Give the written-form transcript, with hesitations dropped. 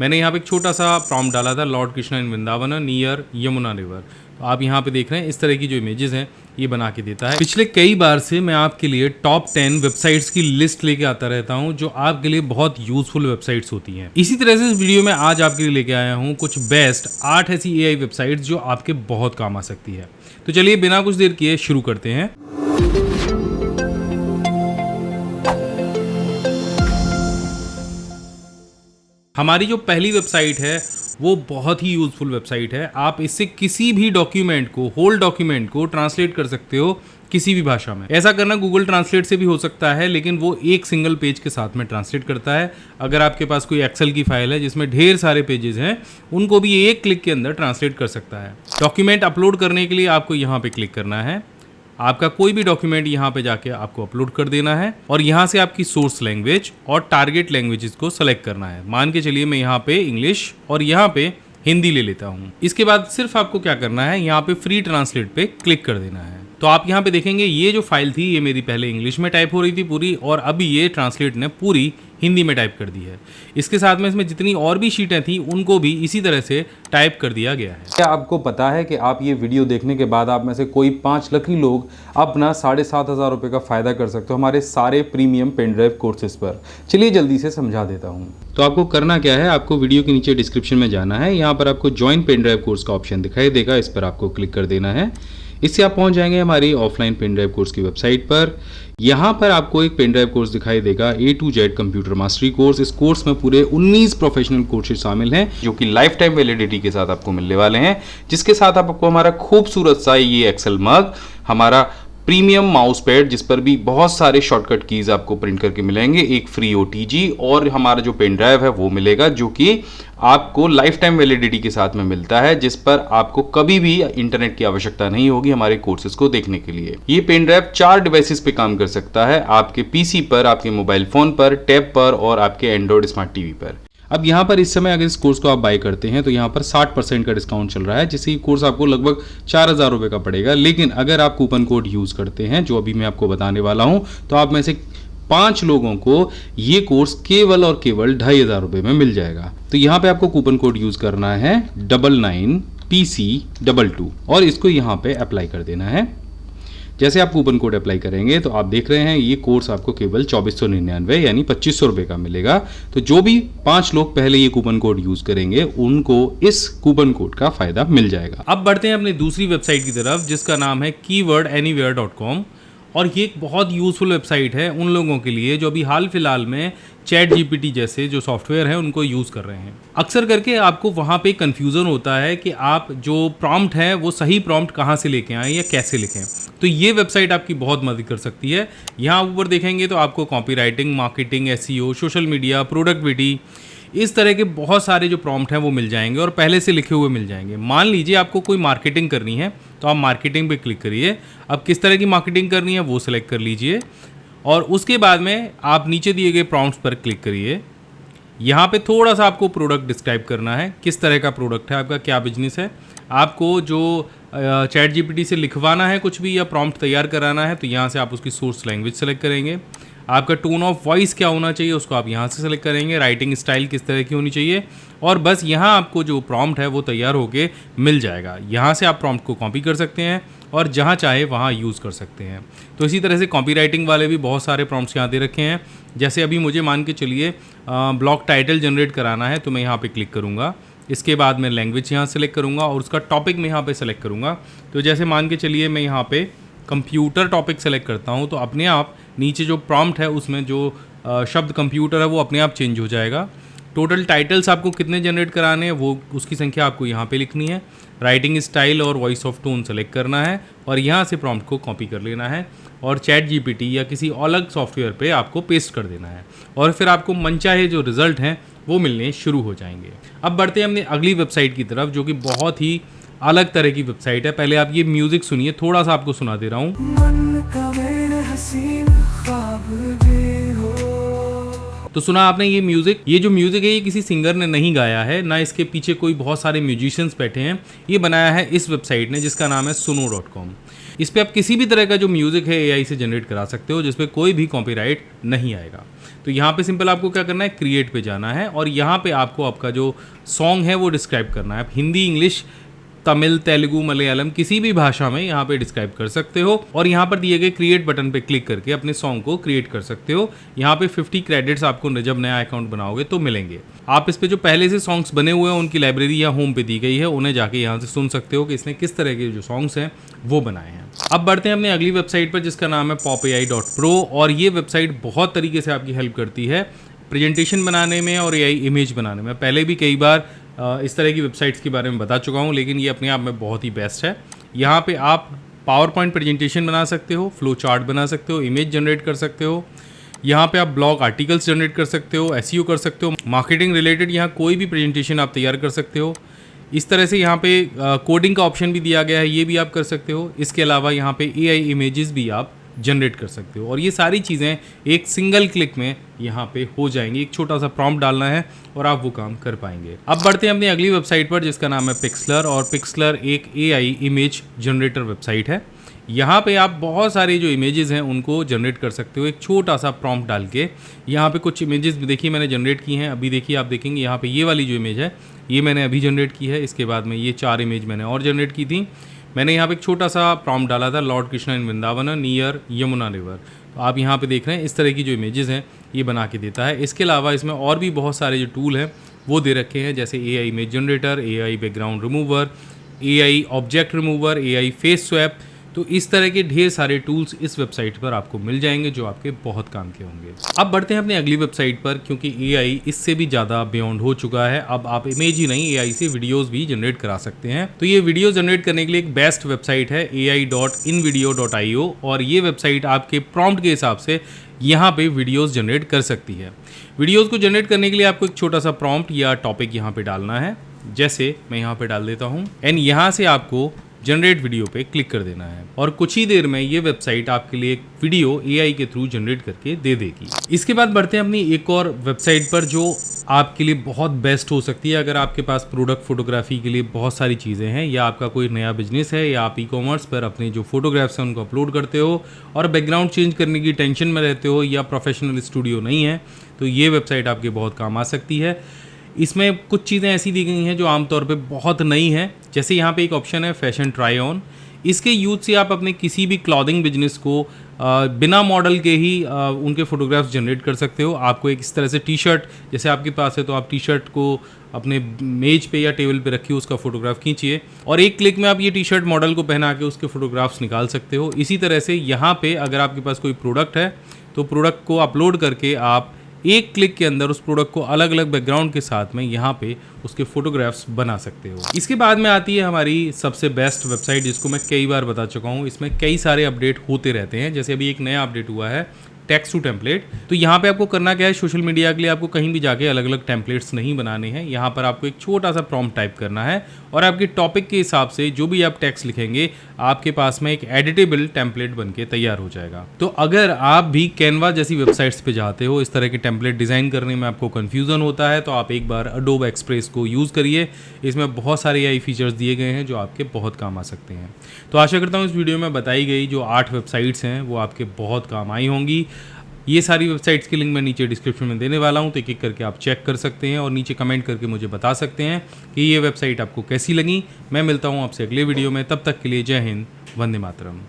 मैंने यहाँ पे एक छोटा सा प्रॉम्प्ट डाला था, लॉर्ड कृष्णा इन वृंदावन नियर यमुना रिवर। तो आप यहाँ पे देख रहे हैं इस तरह की जो इमेजेस हैं ये बना के देता है। पिछले कई बार से मैं आपके लिए टॉप 10 वेबसाइट्स की लिस्ट लेके आता रहता हूँ जो आपके लिए बहुत यूजफुल वेबसाइट्स होती हैं। इसी तरह से इस वीडियो में आज आपके लिए लेके आया हूँ कुछ बेस्ट 8 ऐसी AI वेबसाइट्स जो आपके बहुत काम आ सकती है। तो चलिए बिना कुछ देर किए शुरू करते हैं। हमारी जो पहली वेबसाइट है वो बहुत ही यूजफुल वेबसाइट है। आप इससे किसी भी डॉक्यूमेंट को, होल डॉक्यूमेंट को ट्रांसलेट कर सकते हो किसी भी भाषा में। ऐसा करना गूगल ट्रांसलेट से भी हो सकता है, लेकिन वो एक सिंगल पेज के साथ में ट्रांसलेट करता है। अगर आपके पास कोई एक्सेल की फाइल है जिसमें ढेर सारे पेजेस हैं, उनको भी एक क्लिक के अंदर ट्रांसलेट कर सकता है। डॉक्यूमेंट अपलोड करने के लिए आपको यहाँ पे क्लिक करना है। आपका कोई भी डॉक्यूमेंट यहाँ पे जाके आपको अपलोड कर देना है और यहाँ से आपकी सोर्स लैंग्वेज और टारगेट लैंग्वेजेस को सेलेक्ट करना है। मान के चलिए मैं यहाँ पे इंग्लिश और यहाँ पे हिंदी ले लेता हूँ। इसके बाद सिर्फ आपको क्या करना है, यहाँ पे फ्री ट्रांसलेट पे क्लिक कर देना है। तो आप यहाँ पे देखेंगे ये जो फाइल थी ये मेरी पहले इंग्लिश में टाइप हो रही थी पूरी, और अभी ये ट्रांसलेट ने पूरी हिंदी में टाइप कर दी है। इसके साथ में इसमें जितनी और भी शीटें थी उनको भी इसी तरह से टाइप कर दिया गया है। क्या आपको पता है कि आप ये वीडियो देखने के बाद आप में से कोई 5 लकी लोग अपना 7,500 रुपये का फ़ायदा कर सकते हो हमारे सारे प्रीमियम पेन ड्राइव कोर्सेज पर। चलिए जल्दी से समझा देता हूँ। तो आपको करना क्या है, आपको वीडियो के नीचे डिस्क्रिप्शन में जाना है। यहाँ पर आपको ज्वाइन पेन ड्राइव कोर्स का ऑप्शन दिखाई देगा, इस पर आपको क्लिक कर देना है। इससे आप पहुंच जाएंगे हमारी ऑफलाइन पेन ड्राइव कोर्स की वेबसाइट पर। यहाँ पर आपको एक पेन ड्राइव कोर्स दिखाई देगा, A to Z computer mastery course. इस कोर्स में पूरे 19 प्रोफेशनल कोर्सेज शामिल हैं जो कि लाइफ टाइम वैलिडिटी के साथ आपको मिलने वाले हैं, जिसके साथ आपको हमारा खूबसूरत सा ये एक्सेल मग, हमारा प्रीमियम माउस पैड जिस पर भी बहुत सारे शॉर्टकट कीज आपको प्रिंट करके मिलेंगे, एक फ्री OTG और हमारा जो पेन ड्राइव है वो मिलेगा, जो कि आपको लाइफ टाइम वैलिडिटी के साथ में मिलता है, जिस पर आपको कभी भी इंटरनेट की आवश्यकता नहीं होगी हमारे कोर्सेज को देखने के लिए। ये पेन ड्राइव 4 डिवाइसेस पे काम कर सकता है, आपके PC पर, आपके मोबाइल फोन पर, टैब पर और आपके एंड्रॉइड स्मार्ट टीवी पर। अब यहाँ पर इस समय अगर इस कोर्स को आप बाय करते हैं तो यहाँ पर 60% का डिस्काउंट चल रहा है, जिससे ये कोर्स आपको लगभग 4,000 रुपये का पड़ेगा। लेकिन अगर आप कूपन कोड यूज़ करते हैं जो अभी मैं आपको बताने वाला हूँ, तो आप में से 5 लोगों को ये कोर्स केवल और केवल 2,500 रुपये में मिल जाएगा। तो यहाँ पे आपको कूपन कोड यूज़ करना है 99PC22 और इसको यहाँ पे अप्लाई कर देना है। जैसे आप कूपन कोड अप्लाई करेंगे तो आप देख रहे हैं ये कोर्स आपको केवल 2499 यानी 2,500 रुपये का मिलेगा। तो जो भी 5 लोग पहले ये कूपन कोड यूज करेंगे उनको इस कूपन कोड का फायदा मिल जाएगा। अब बढ़ते हैं अपनी दूसरी वेबसाइट की तरफ जिसका नाम है keywordanywhere.com। और ये एक बहुत यूज़फुल वेबसाइट है उन लोगों के लिए जो अभी हाल फिलहाल में ChatGPT जैसे जो सॉफ्टवेयर हैं उनको यूज़ कर रहे हैं। अक्सर करके आपको वहाँ पे कन्फ्यूज़न होता है कि आप जो प्रॉम्प्ट है वो सही प्रॉम्प्ट कहाँ से लेके आएँ या कैसे लिखें। तो ये वेबसाइट आपकी बहुत मदद कर सकती है। यहाँ ऊपर देखेंगे तो आपको copy writing, marketing, SEO, social media, productivity, इस तरह के बहुत सारे जो प्रॉम्प्ट हैं वो मिल जाएंगे और पहले से लिखे हुए मिल जाएंगे। मान लीजिए आपको कोई मार्केटिंग करनी है तो आप मार्केटिंग पे क्लिक करिए। अब किस तरह की मार्केटिंग करनी है वो सिलेक्ट कर लीजिए और उसके बाद में आप नीचे दिए गए प्रॉम्प्ट्स पर क्लिक करिए। यहाँ पे थोड़ा सा आपको प्रोडक्ट डिस्क्राइब करना है, किस तरह का प्रोडक्ट है, आपका क्या बिजनेस है, आपको जो ChatGPT से लिखवाना है कुछ भी या प्रॉम्प्ट तैयार कराना है तो यहाँ से आप उसकी सोर्स लैंग्वेज सेलेक्ट करेंगे। आपका टोन ऑफ वॉइस क्या होना चाहिए उसको आप यहाँ से सेलेक्ट करेंगे, राइटिंग स्टाइल किस तरह की होनी चाहिए, और बस यहाँ आपको जो प्रॉम्प्ट है वो तैयार होके मिल जाएगा। यहाँ से आप प्रॉम्प्ट को कॉपी कर सकते हैं और जहाँ चाहे वहाँ यूज़ कर सकते हैं। तो इसी तरह से कॉपी राइटिंग वाले भी बहुत सारे प्रॉम्प्ट्स यहाँ दे रखे हैं। जैसे अभी मुझे मान के चलिए ब्लॉग टाइटल जनरेट कराना है तो मैं यहाँ पर क्लिक करूँगा। इसके बाद मैं लैंग्वेज यहाँ सेलेक्ट करूँगा और उसका टॉपिक मैं यहाँ पे सेलेक्ट करूँगा। तो जैसे मान के चलिए मैं यहाँ पे कंप्यूटर टॉपिक सेलेक्ट करता हूँ तो अपने आप नीचे जो प्रॉम्प्ट है उसमें जो शब्द कंप्यूटर है वो अपने आप चेंज हो जाएगा। टोटल टाइटल्स आपको कितने जनरेट कराने हैं वो उसकी संख्या आपको यहाँ पे लिखनी है। राइटिंग स्टाइल और वॉइस ऑफ टोन सेलेक्ट करना है और यहाँ से प्रॉम्प्ट को कॉपी कर लेना है और ChatGPT या किसी अलग सॉफ्टवेयर पे आपको पेस्ट कर देना है और फिर आपको मनचाहे जो रिजल्ट हैं वो मिलने शुरू हो जाएंगे। अब बढ़ते हैं अपनी अगली वेबसाइट की तरफ जो कि बहुत ही अलग तरह की वेबसाइट है। पहले आप ये म्यूजिक सुनिए, थोड़ा सा आपको सुना दे रहा हूँ। तो सुना आपने ये म्यूजिक? ये जो म्यूजिक है ये किसी सिंगर ने नहीं गाया है, ना इसके पीछे कोई बहुत सारे म्यूजिशियंस बैठे हैं। ये बनाया है इस वेबसाइट ने जिसका नाम है suno.com। इस पर आप किसी भी तरह का जो म्यूजिक है AI से जनरेट करा सकते हो जिसपे कोई भी कॉपीराइट नहीं आएगा। तो यहाँ पे सिंपल आपको क्या करना है, क्रिएट पे जाना है और यहाँ पे आपको आपका जो सॉन्ग है वो डिस्क्राइब करना है। आप हिंदी, इंग्लिश, तमिल, तेलुगु, मलयालम किसी भी भाषा में यहाँ पे डिस्क्राइब कर सकते हो और यहाँ पर दिए गए क्रिएट बटन पे क्लिक करके अपने सॉन्ग को क्रिएट कर सकते हो। यहाँ पे 50 क्रेडिट्स आपको जब नया अकाउंट बनाओगे तो मिलेंगे। आप इस पे जो पहले से सॉन्ग्स बने हुए हैं उनकी लाइब्रेरी यहाँ होम पे दी गई है, उन्हें जाके यहाँ से सुन सकते हो कि इसने किस तरह के जो सॉन्ग्स हैं वो बनाए हैं। अब बढ़ते हैं अपनी अगली वेबसाइट पर जिसका नाम है popai.pro और ये वेबसाइट बहुत तरीके से आपकी हेल्प करती है प्रेजेंटेशन बनाने में और AI इमेज बनाने में। पहले भी कई बार इस तरह की वेबसाइट्स के बारे में बता चुका हूँ, लेकिन ये अपने आप में बहुत ही बेस्ट है। यहाँ पे आप पावर पॉइंट प्रेजेंटेशन बना सकते हो, फ्लो चार्ट बना सकते हो, इमेज जनरेट कर सकते हो। यहाँ पे आप ब्लॉग आर्टिकल्स जनरेट कर सकते हो, SEO कर सकते हो, मार्केटिंग रिलेटेड यहाँ कोई भी प्रेजेंटेशन आप तैयार कर सकते हो। इस तरह से यहाँ पे कोडिंग का ऑप्शन भी दिया गया है, ये भी आप कर सकते हो। इसके अलावा यहाँ पे AI इमेजेस भी आप जनरेट कर सकते हो और ये सारी चीज़ें एक सिंगल क्लिक में यहाँ पे हो जाएंगी। एक छोटा सा प्रॉम्प्ट डालना है और आप वो काम कर पाएंगे। अब बढ़ते हैं अपनी अगली वेबसाइट पर जिसका नाम है पिक्सलर और पिक्सलर एक AI इमेज जनरेटर वेबसाइट है। यहाँ पे आप बहुत सारे जो इमेजेस हैं उनको जनरेट कर सकते हो एक छोटा सा प्रॉम्प्ट डाल के। यहाँ पे कुछ इमेजेस देखिए मैंने जनरेट की हैं, अभी देखिए आप देखेंगे यहाँ पे ये वाली जो इमेज है ये मैंने अभी जनरेट की है। इसके बाद में ये 4 इमेज मैंने और जनरेट की थी। मैंने यहाँ पे एक छोटा सा प्रॉम्प्ट डाला था, लॉर्ड कृष्णा इन वृंदावन नियर यमुना रिवर। तो आप यहाँ पे देख रहे हैं इस तरह की जो इमेजेस हैं ये बना के देता है। इसके अलावा इसमें और भी बहुत सारे जो टूल हैं वो दे रखे हैं, जैसे AI image generator, AI background remover, AI object remover, AI face swap. तो इस तरह के ढेर सारे टूल्स इस वेबसाइट पर आपको मिल जाएंगे जो आपके बहुत काम के होंगे। अब बढ़ते हैं अपनी अगली वेबसाइट पर, क्योंकि AI इससे भी ज़्यादा बियॉन्ड हो चुका है। अब आप इमेज ही नहीं AI से वीडियोस भी जनरेट करा सकते हैं। तो ये वीडियो जनरेट करने के लिए एक बेस्ट वेबसाइट है ai.invideo.io और ये वेबसाइट आपके प्रॉम्प्ट के हिसाब से यहाँ पे वीडियोस जनरेट कर सकती है। वीडियोस को जनरेट करने के लिए आपको एक छोटा सा प्रॉम्प्ट या टॉपिक यहाँ पे डालना है, जैसे मैं यहाँ पे डाल देता हूँ एंड यहाँ से आपको जनरेट वीडियो पे क्लिक कर देना है और कुछ ही देर में ये वेबसाइट आपके लिए एक वीडियो AI के थ्रू जनरेट करके दे देगी। इसके बाद बढ़ते हैं अपनी एक और वेबसाइट पर जो आपके लिए बहुत बेस्ट हो सकती है अगर आपके पास प्रोडक्ट फोटोग्राफी के लिए बहुत सारी चीज़ें हैं या आपका कोई नया बिजनेस है या आप ई-कॉमर्स पर अपने जो फोटोग्राफ्स हैं उनको अपलोड करते हो और बैकग्राउंड चेंज करने की टेंशन में रहते हो या प्रोफेशनल स्टूडियो नहीं है, तो ये वेबसाइट आपके बहुत काम आ सकती है। इसमें कुछ चीज़ें ऐसी दी गई हैं जो आमतौर पे बहुत नई हैं, जैसे यहाँ पे एक ऑप्शन है फैशन ट्राई ऑन। इसके यूज से आप अपने किसी भी क्लॉथिंग बिजनेस को बिना मॉडल के ही उनके फोटोग्राफ्स जनरेट कर सकते हो। आपको एक इस तरह से टी शर्ट जैसे आपके पास है तो आप टी शर्ट को अपने मेज पे या टेबल पे रखिए, उसका फोटोग्राफ खींचिए और एक क्लिक में आप ये टी शर्ट मॉडल को पहना के उसके फोटोग्राफ्स निकाल सकते हो। इसी तरह से यहाँ पे अगर आपके पास कोई प्रोडक्ट है तो प्रोडक्ट को अपलोड करके आप एक क्लिक के अंदर उस प्रोडक्ट को अलग अलग बैकग्राउंड के साथ में यहाँ पे उसके फोटोग्राफ्स बना सकते हो। इसके बाद में आती है हमारी सबसे बेस्ट वेबसाइट जिसको मैं कई बार बता चुका हूँ। इसमें कई सारे अपडेट होते रहते हैं, जैसे अभी एक नया अपडेट हुआ है टेक्स्ट टू टेम्पलेट। तो यहाँ पे आपको करना क्या है, सोशल मीडिया के लिए आपको कहीं भी जाके अलग अलग टेम्पलेट्स नहीं बनाने हैं। यहाँ पर आपको एक छोटा सा प्रॉम्प्ट टाइप करना है और आपके टॉपिक के हिसाब से जो भी आप टेक्स्ट लिखेंगे आपके पास में एक एडिटेबल टेम्पलेट बनके तैयार हो जाएगा। तो अगर आप भी कैनवा जैसी वेबसाइट्स पे जाते हो, इस तरह के टेम्पलेट डिज़ाइन करने में आपको कन्फ्यूज़न होता है, तो आप एक बार अडोब एक्सप्रेस को यूज़ करिए। इसमें बहुत सारे AI फीचर्स दिए गए हैं जो आपके बहुत काम आ सकते हैं। तो आशा करता हूँ इस वीडियो में बताई गई जो 8 वेबसाइट्स हैं वो आपके बहुत काम आई होंगी। ये सारी वेबसाइट्स की लिंक मैं नीचे डिस्क्रिप्शन में देने वाला हूँ, तो एक एक करके आप चेक कर सकते हैं और नीचे कमेंट करके मुझे बता सकते हैं कि ये वेबसाइट आपको कैसी लगी। मैं मिलता हूँ आपसे अगले वीडियो में, तब तक के लिए जय हिंद, वंदे मातरम।